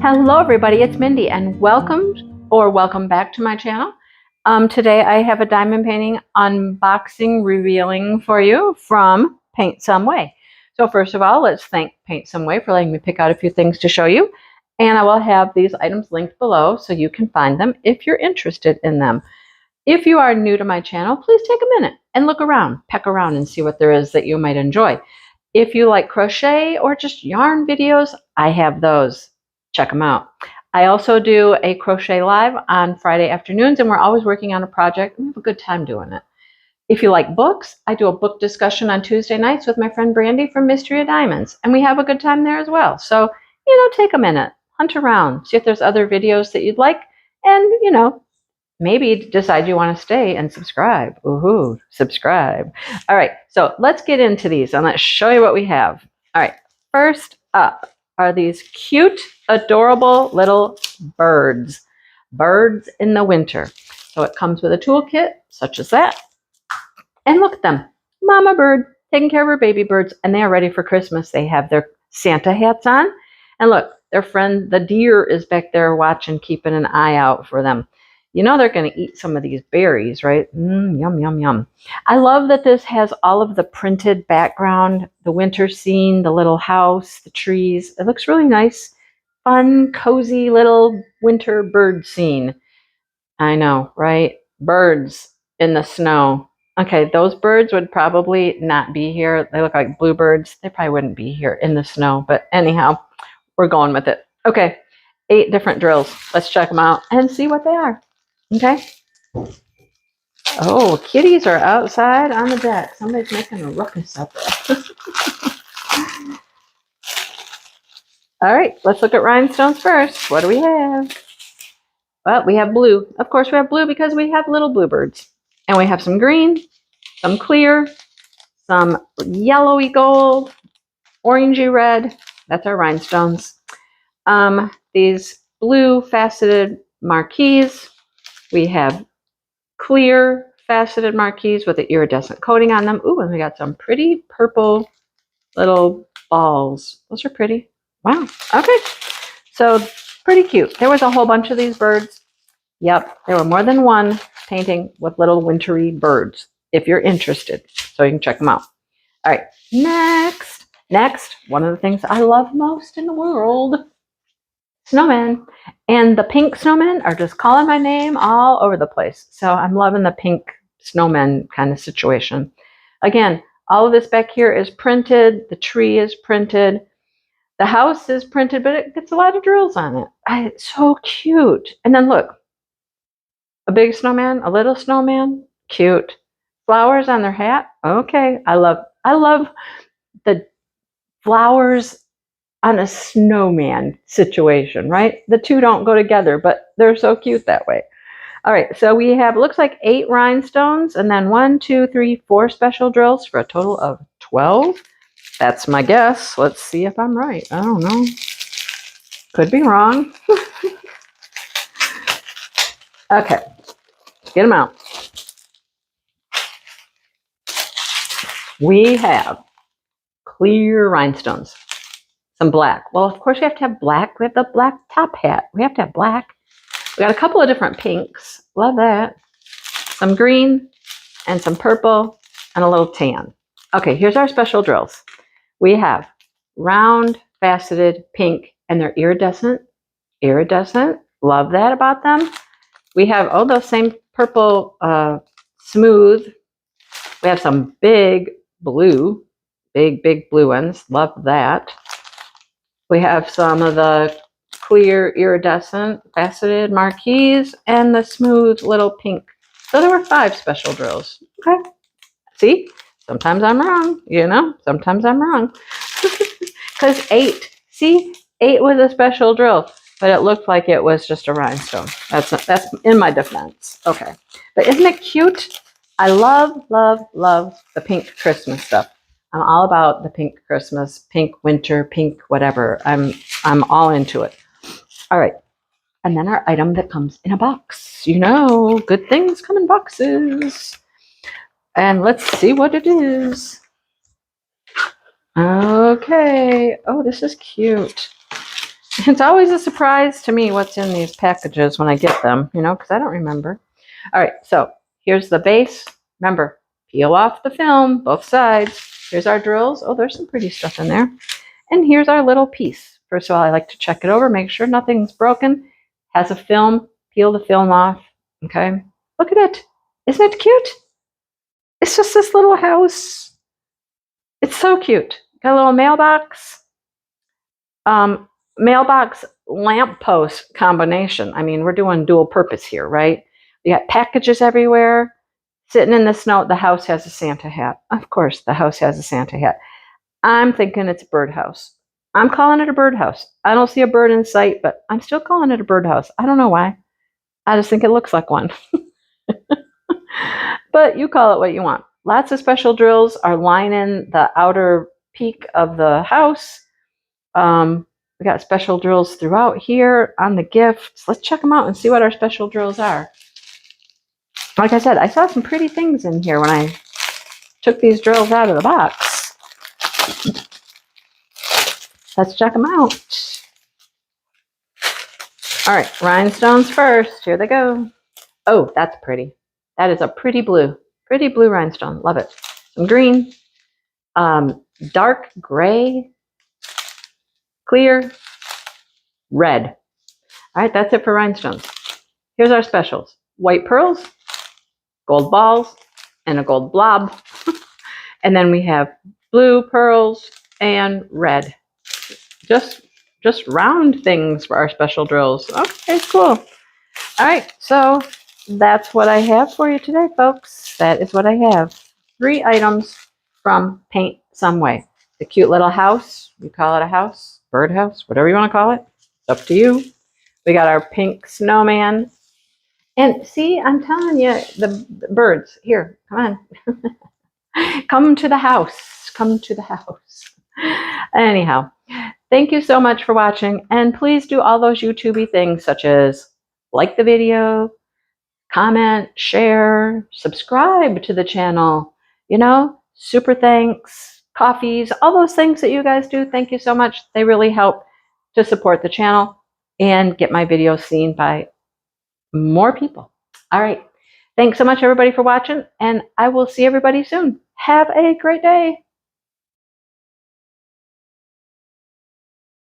Hello everybody, it's Mindy and welcome back to my channel. Today I have a diamond painting unboxing revealing for you from Paintsomeway. So first of all, let's thank Paintsomeway for letting me pick out a few things to show you. And I will have these items linked below so you can find them if you're interested in them. If you are new to my channel, please take a minute and look around, peck around and see what there is that you might enjoy. If you like crochet or just yarn videos, I have those. Check them out. I also do a crochet live on Friday afternoons, and we're always working on a project. We have a good time doing it. If you like books, I do a book discussion on Tuesday nights with my friend Brandy from Mystery of Diamonds, and we have a good time there as well. So, take a minute, hunt around, see if there's other videos that you'd like, and, maybe decide you want to stay and subscribe. Ooh, subscribe. All right, so let's get into these, and let's show you what we have. All right, first up are these cute, adorable little birds. Birds in the winter. So it comes with a toolkit, such as that. And look at them. Mama bird taking care of her baby birds, and they are ready for Christmas. They have their Santa hats on. And look, their friend, the deer, is back there watching, keeping an eye out for them. They're going to eat some of these berries, right? Yum, yum, yum. I love that this has all of the printed background, the winter scene, the little house, the trees. It looks really nice. Fun, cozy little winter bird scene. I know, right? Birds in the snow. Okay, those birds would probably not be here. They look like bluebirds. They probably wouldn't be here in the snow. But anyhow, we're going with it. Okay, 8 different drills. Let's check them out and see what they are. Okay. Oh, kitties are outside on the deck. Somebody's making a ruckus up there. All right, let's look at rhinestones first. What do we have? Well, we have blue. Of course, we have blue because we have little bluebirds. And we have some green, some clear, some yellowy gold, orangey red. That's our rhinestones. These blue faceted marquise. We have clear faceted marquise with the iridescent coating on them. Ooh, and we got some pretty purple little balls. Those are pretty. Wow. Okay. So pretty cute. There was a whole bunch of these birds. Yep. There were more than one painting with little wintry birds if you're interested. So you can check them out. All right. Next, one of the things I love most in the world, snowmen. And the pink snowmen are just calling my name all over the place. So I'm loving the pink snowmen kind of situation. Again, all of this back here is printed. The tree is printed. The house is printed, but it gets a lot of drills on it. It's so cute. And then look, a big snowman, a little snowman, cute. Flowers on their hat. Okay, I love the flowers on a snowman situation, right? The two don't go together, but they're so cute that way. All right, so we have, looks like 8 rhinestones, and then 1, 2, 3, 4 special drills for a total of 12. That's my guess. Let's see if I'm right. I don't know. Could be wrong. Okay, get them out. We have clear rhinestones. Some black. Well, of course, we have to have black. We have the black top hat. We have to have black. We got a couple of different pinks. Love that. Some green and some purple and a little tan. Okay, here's our special drills. We have round, faceted, pink, and they're iridescent. Iridescent. Love that about them. We have, those same purple, smooth. We have some big blue. Big blue ones. Love that. We have some of the clear iridescent faceted marquise and the smooth little pink. So there were 5 special drills. Okay. See? Sometimes I'm wrong, Sometimes I'm wrong. Because 8. See? 8 was a special drill, but it looked like it was just a rhinestone. That's in my defense. Okay. But isn't it cute? I love the pink Christmas stuff. I'm all about the pink Christmas, pink winter, pink whatever. I'm all into it. All right. And then our item that comes in a box. Good things come in boxes. And let's see what it is. Okay. Oh, this is cute. It's always a surprise to me what's in these packages when I get them, you know, because I don't remember. All right, so here's the base. Remember, peel off the film, both sides. Here's our drills. Oh, there's some pretty stuff in there. And here's our little piece. First of all, I like to check it over, make sure nothing's broken. Has a film, peel the film off. Okay, look at it. Isn't it cute? It's just this little house. It's so cute. Got a little mailbox. Mailbox lamppost combination. I mean, we're doing dual purpose here, right? You got packages everywhere. Sitting in the snow, the house has a Santa hat. Of course, the house has a Santa hat. I'm thinking it's a birdhouse. I'm calling it a birdhouse. I don't see a bird in sight, but I'm still calling it a birdhouse. I don't know why. I just think it looks like one. But you call it what you want. Lots of special drills are lining the outer peak of the house. We got special drills throughout here on the gifts. Let's check them out and see what our special drills are. Like I said, I saw some pretty things in here when I took these drills out of the box. Let's check them out. All right, rhinestones first. Here they go. Oh, that's pretty. That is a pretty blue rhinestone. Love it. Some green, dark gray, clear, red. All right, that's it for rhinestones. Here's our specials. White pearls, gold balls, and a gold blob. And then we have blue pearls and red. Just round things for our special drills. Okay, cool. All right, so that's what I have for you today, folks. That is what I have. 3 items from Paintsomeway. The cute little house. You call it a house, birdhouse, whatever you want to call it. It's up to you. We got our pink snowman. And see, I'm telling you, the birds. Here, come on. Come to the house. Come to the house. Anyhow, thank you so much for watching. And please do all those YouTube-y things such as like the video, comment, share, subscribe to the channel, you know, super thanks, coffees, all those things that you guys do. Thank you so much. They really help to support the channel and get my videos seen by more people. All right. Thanks so much, everybody, for watching, and I will see everybody soon. Have a great day.